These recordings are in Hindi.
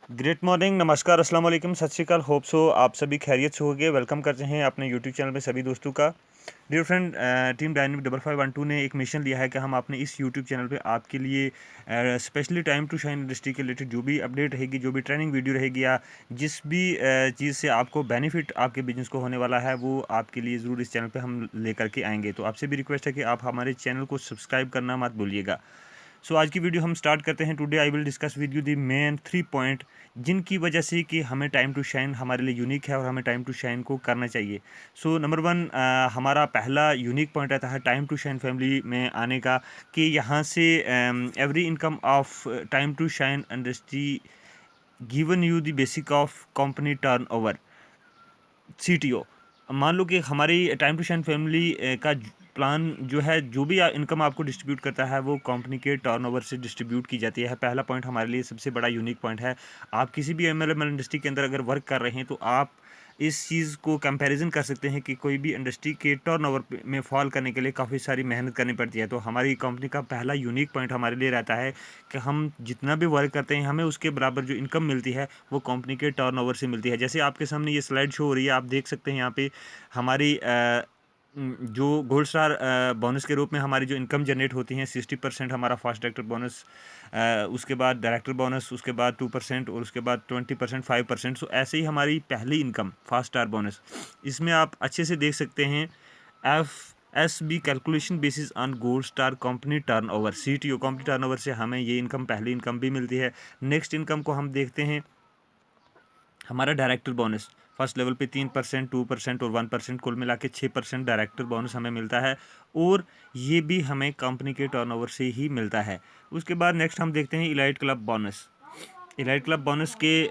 ग्रेट मॉर्निंग, नमस्कार, अस्सलाम वालेकुम, सत श्री अकाल। होप सो आप सभी खैरियत से होंगे। वेलकम करते हैं अपने यूट्यूब चैनल पे सभी दोस्तों का। डियर फ्रेंड, टीम डायनेमिक 5512 ने एक मिशन लिया है कि हम अपने इस यूट्यूब चैनल पे आपके लिए specially time to shine industry के रिलेटेड जो भी अपडेट रहेगी, जो भी ट्रेनिंग वीडियो रहेगी या जिस भी चीज़ से आपको बेनिफिट आपके बिजनेस को होने वाला है, वो आपके लिए ज़रूर इस चैनल पर हम लेकर के आएँगे। तो आपसे भी रिक्वेस्ट है कि आप हमारे चैनल को सब्सक्राइब करना मत भूलिएगा। सो आज की वीडियो हम स्टार्ट करते हैं। Today I will discuss with you the main 3 point जिनकी वजह से कि हमें टाइम टू शाइन हमारे लिए यूनिक है और हमें टाइम टू शाइन को करना चाहिए। सो नंबर 1, हमारा पहला यूनिक पॉइंट रहता है टाइम टू शाइन फैमिली में आने का, कि यहाँ से every income of time to shine industry given you the basic of company turnover CTO। मान लो कि हमारी टाइम टू शाइन फैमिली का प्लान जो है, जो भी इनकम आपको डिस्ट्रीब्यूट करता है वो कंपनी के टर्नओवर से डिस्ट्रीब्यूट की जाती है। पहला पॉइंट हमारे लिए सबसे बड़ा यूनिक पॉइंट है। आप किसी भी MLM इंडस्ट्री के अंदर अगर वर्क कर रहे हैं तो आप इस चीज़ को कंपैरिजन कर सकते हैं कि कोई भी इंडस्ट्री के टर्नओवर में फॉल करने के लिए काफ़ी सारी मेहनत करनी पड़ती है। तो हमारी कंपनी का पहला यूनिक पॉइंट हमारे लिए रहता है कि हम जितना भी वर्क करते हैं हमें उसके बराबर जो इनकम मिलती है वो कंपनी के टर्नओवर से मिलती है। जैसे आपके सामने ये स्लाइड शो हो रही है, आप देख सकते हैं यहाँ पे हमारी जो गोल्ड स्टार बोनस के रूप में हमारी जो इनकम जनरेट होती हैं 60% हमारा फास्ट डायरेक्टर बोनस, उसके बाद डायरेक्टर बोनस, उसके बाद 2% और उसके बाद 20% 5%। सो ऐसे ही हमारी पहली इनकम फास्ट स्टार बोनस, इसमें आप अच्छे से देख सकते हैं FSB calculation basis on gold star company turnover CTO company turnover से हमें ये इनकम पहली इनकम भी मिलती है। नेक्स्ट इनकम को हम देखते हैं, हमारा डायरेक्टर बोनस फर्स्ट लेवल पे 3%, 2% और 1%, कुल मिला के 6% डायरेक्टर बोनस हमें मिलता है और ये भी हमें कंपनी के टर्नओवर से ही मिलता है। उसके बाद नेक्स्ट हम देखते हैं elite club bonus. Elite club bonus के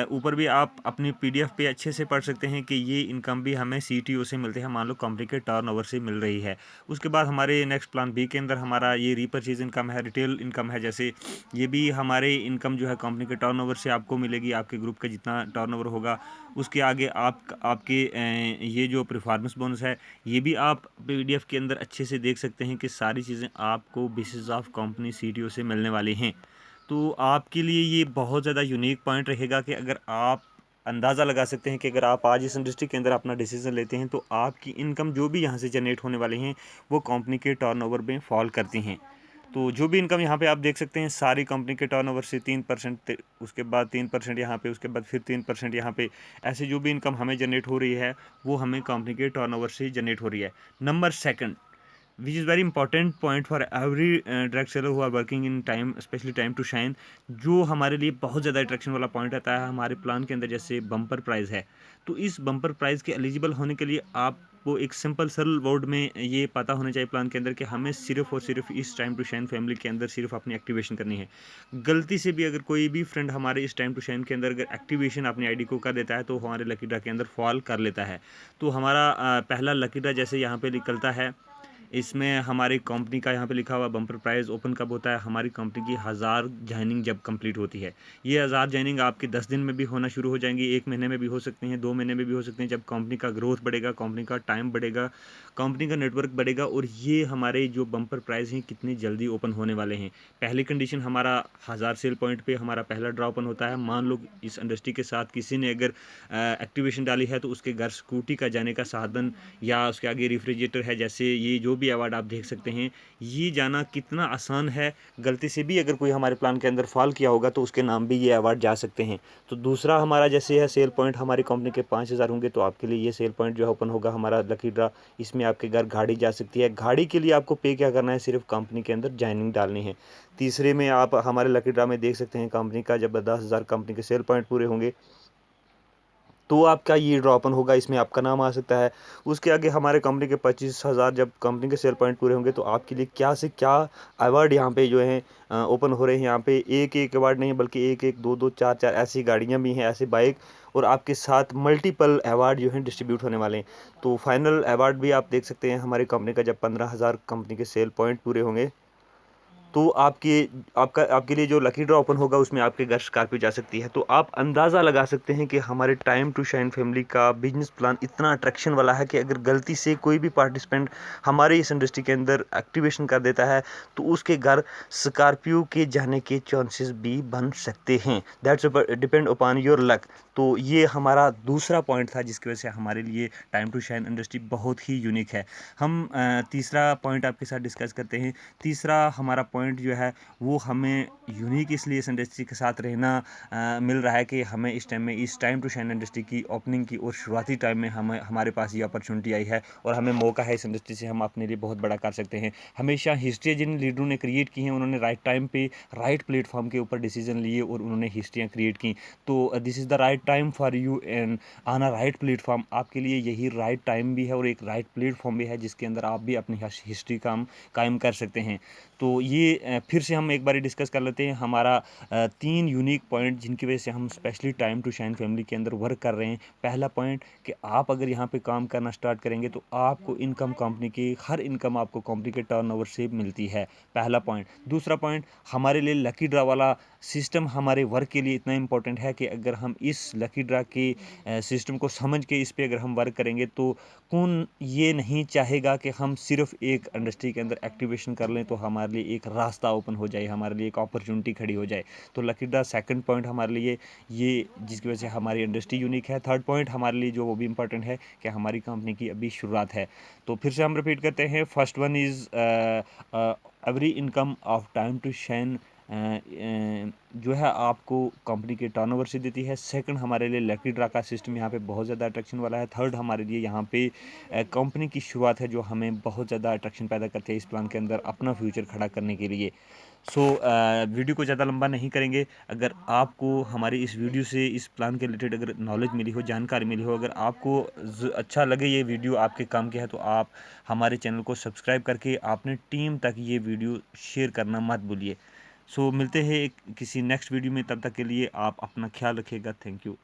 ऊपर भी आप अपनी PDF पे अच्छे से पढ़ सकते हैं कि ये इनकम भी हमें CTO से मिलते हैं, मान लो कंपनी के टर्नओवर से मिल रही है। उसके बाद हमारे नेक्स्ट प्लान बी के अंदर हमारा ये रीपरचेज इनकम है, रिटेल इनकम है। जैसे ये भी हमारे इनकम जो है कंपनी के टर्नओवर से आपको मिलेगी, आपके ग्रुप का जितना टर्नओवर होगा उसके आगे आपके ये जो परफॉर्मेंस बोनस है ये भी आप PDF के अंदर अच्छे से देख सकते हैं कि सारी चीज़ें आपको बेसिस ऑफ कंपनी CTO से मिलने वाली हैं। तो आपके लिए ये बहुत ज़्यादा यूनिक पॉइंट रहेगा कि अगर आप अंदाज़ा लगा सकते हैं कि अगर आप आज इस इंडस्ट्री के अंदर अपना डिसीजन लेते हैं तो आपकी इनकम जो भी यहाँ से जनरेट होने वाली हैं वो कंपनी के टर्नओवर में फॉल करती हैं। तो जो भी इनकम यहाँ पे आप देख सकते हैं सारी कंपनी के टर्नओवर से 3%, उसके बाद 3% यहाँ पे, उसके बाद फिर 3% यहाँ पे, ऐसे जो भी इनकम हमें जनरेट हो रही है वो हमें कंपनी के टर्नओवर से जनरेट हो रही है। Number second, which is very important point for every direct seller who are working in time, especially time to shine, जो हमारे लिए बहुत ज़्यादा अट्रैक्शन वाला पॉइंट आता है हमारे प्लान के अंदर। जैसे बम्पर प्राइज़ है, तो इस बम्पर प्राइज़ के एलिजिबल होने के लिए आपको एक सिंपल सरल वर्ड में ये पता होना चाहिए प्लान के अंदर कि हमें सिर्फ और सिर्फ इस टाइम टू शाइन फैमिली के अंदर सिर्फ अपनी एक्टिवेशन करनी है। गलती से भी अगर कोई भी फ्रेंड हमारे इस टाइम टू शाइन के अंदर अगर एक्टिवेशन अपनी ID को कर देता है तो हमारे लकी ड्रा के अंदर फॉल कर लेता है। तो हमारा पहला लकी ड्रा जैसे यहाँ पे निकलता है, इसमें हमारी कंपनी का यहाँ पे लिखा हुआ बम्पर प्राइस ओपन कब होता है, हमारी कंपनी की 1000 जॉइनिंग जब कंप्लीट होती है। ये 1000 जॉइनिंग आपके 10 दिन में भी होना शुरू हो जाएंगी, 1 महीने में भी हो सकती हैं, 2 महीने में भी हो सकती हैं। जब कंपनी का ग्रोथ बढ़ेगा, कंपनी का टाइम बढ़ेगा, कंपनी का नेटवर्क बढ़ेगा और ये हमारे जो बम्पर प्राइस हैं कितनी जल्दी ओपन होने वाले हैं। पहली कंडीशन, हमारा 1000 सेल पॉइंट पे हमारा पहला ड्रा ओपन होता है। मान लो इस इंडस्ट्री के साथ किसी ने अगर एक्टिवेशन डाली है तो उसके घर स्कूटी का जाने का साधन या उसके आगे रेफ्रिजरेटर है, जैसे ये जो भी अवार्ड आप देख सकते हैं, ये जाना कितना आसान है। गलती से भी अगर कोई हमारे प्लान के अंदर फॉल किया होगा तो उसके नाम भी ये अवार्ड जा सकते हैं। तो दूसरा हमारा जैसे है सेल पॉइंट, हमारी कंपनी के 5000 होंगे तो आपके लिए ये सेल पॉइंट जो है ओपन होगा, हमारा लकी ड्रा। इसमें आपके घर गाड़ी जा सकती है। गाड़ी के लिए आपको पे क्या करना है, सिर्फ कंपनी के अंदर ज्वाइनिंग डालनी है। तीसरे में आप हमारे लकी ड्रा में देख सकते हैं कंपनी का जब 10,000 कंपनी के सेल पॉइंट पूरे होंगे तो आपका ये ड्रॉ ओपन होगा, इसमें आपका नाम आ सकता है। उसके आगे हमारे कंपनी के 25,000 जब कंपनी के सेल पॉइंट पूरे होंगे तो आपके लिए क्या से क्या अवार्ड यहाँ पे जो हैं ओपन हो रहे हैं। यहाँ पे एक एक अवार्ड नहीं बल्कि एक एक, दो दो, चार चार ऐसी गाड़ियाँ भी हैं, ऐसे बाइक, और आपके साथ मल्टीपल अवार्ड जो हैं डिस्ट्रीब्यूट होने वाले हैं। तो फाइनल अवार्ड भी आप देख सकते हैं हमारी कंपनी का जब 15,000 कंपनी के सेल पॉइंट पूरे होंगे तो आपके लिए जो लकी ड्रॉ ओपन होगा उसमें आपके घर स्कॉर्पियो जा सकती है। तो आप अंदाज़ा लगा सकते हैं कि हमारे टाइम टू शाइन फैमिली का बिजनेस प्लान इतना अट्रैक्शन वाला है कि अगर गलती से कोई भी पार्टिसिपेंट हमारे इस इंडस्ट्री के अंदर एक्टिवेशन कर देता है तो उसके घर स्कॉर्पियो के जाने के चांसेस भी बन सकते हैं। That's depend upon your luck. तो ये हमारा दूसरा पॉइंट था जिसकी वजह से हमारे लिए टाइम टू शाइन इंडस्ट्री बहुत ही यूनिक है। हम तीसरा पॉइंट आपके साथ डिस्कस करते हैं। तीसरा हमारा पॉइंट जो है वो हमें यूनिक इसलिए इस इंडस्ट्री के साथ रहना मिल रहा है कि हमें इस टाइम टू शाइन इंडस्ट्री की ओपनिंग की और शुरुआती टाइम में हमारे पास ये अपॉर्चुनिटी आई है और हमें मौका है इस इंडस्ट्री से हम अपने लिए बहुत बड़ा कर सकते हैं। हमेशा हिस्ट्री जिन लीडरों ने क्रिएट की हैं उन्होंने राइट टाइम पे राइट प्लेटफॉर्म के ऊपर डिसीजन लिए और उन्होंने हिस्ट्रियाँ क्रिएट की। तो this is the right time for you and on a right platform. आपके लिए यही राइट टाइम भी है और एक राइट प्लेटफॉर्म भी है जिसके अंदर आप भी अपनी हिस्ट्री कायम कर सकते हैं। तो ये फिर से हम एक बार डिस्कस कर लेते हैं हमारा 3 यूनिक पॉइंट जिनकी वजह से हम specially time to shine family के अंदर वर्क कर रहे हैं। पहला पॉइंट कि आप अगर यहाँ पे काम करना स्टार्ट करेंगे तो आपको इनकम कंपनी की हर इनकम आपको कंपनी के टर्नओवर से मिलती है। पहला पॉइंट। दूसरा पॉइंट, हमारे लिए लकी ड्रा वाला सिस्टम हमारे वर्क के लिए इतना इंपॉर्टेंट है कि अगर हम इस लकी ड्रा के सिस्टम को समझ के इस पे अगर हम वर्क करेंगे तो कौन ये नहीं चाहेगा कि हम सिर्फ एक इंडस्ट्री के अंदर एक्टिवेशन कर लें तो हमारे लिए एक रास्ता ओपन हो जाए, हमारे लिए एक अपॉर्चुनिटी खड़ी हो जाए। तो लकी ड्रा सेकंड पॉइंट हमारे लिए ये जिसकी वजह से हमारी इंडस्ट्री यूनिक है। थर्ड पॉइंट हमारे लिए जो वो भी इंपॉर्टेंट है कि हमारी कंपनी की अभी शुरुआत है। तो फिर से हम रिपीट करते हैं। First one is every income of time to shine जो है आपको कंपनी के टर्नओवर से देती है। सेकंड, हमारे लिए लकी ड्रा का सिस्टम यहाँ पे बहुत ज़्यादा अट्रैक्शन वाला है। थर्ड, हमारे लिए यहाँ पे कंपनी की शुरुआत है जो हमें बहुत ज़्यादा अट्रैक्शन पैदा करती है इस प्लान के अंदर अपना फ्यूचर खड़ा करने के लिए। सो वीडियो को ज़्यादा लंबा नहीं करेंगे। अगर आपको हमारी इस वीडियो से इस प्लान के रिलेटेड अगर नॉलेज मिली हो, जानकारी मिली हो, अगर आपको अच्छा लगे ये वीडियो आपके काम के है तो आप हमारे चैनल को सब्सक्राइब करके अपने टीम तक ये वीडियो शेयर करना मत भूलिए। सो मिलते हैं किसी नेक्स्ट वीडियो में, तब तक के लिए आप अपना ख्याल रखिएगा। Thank you.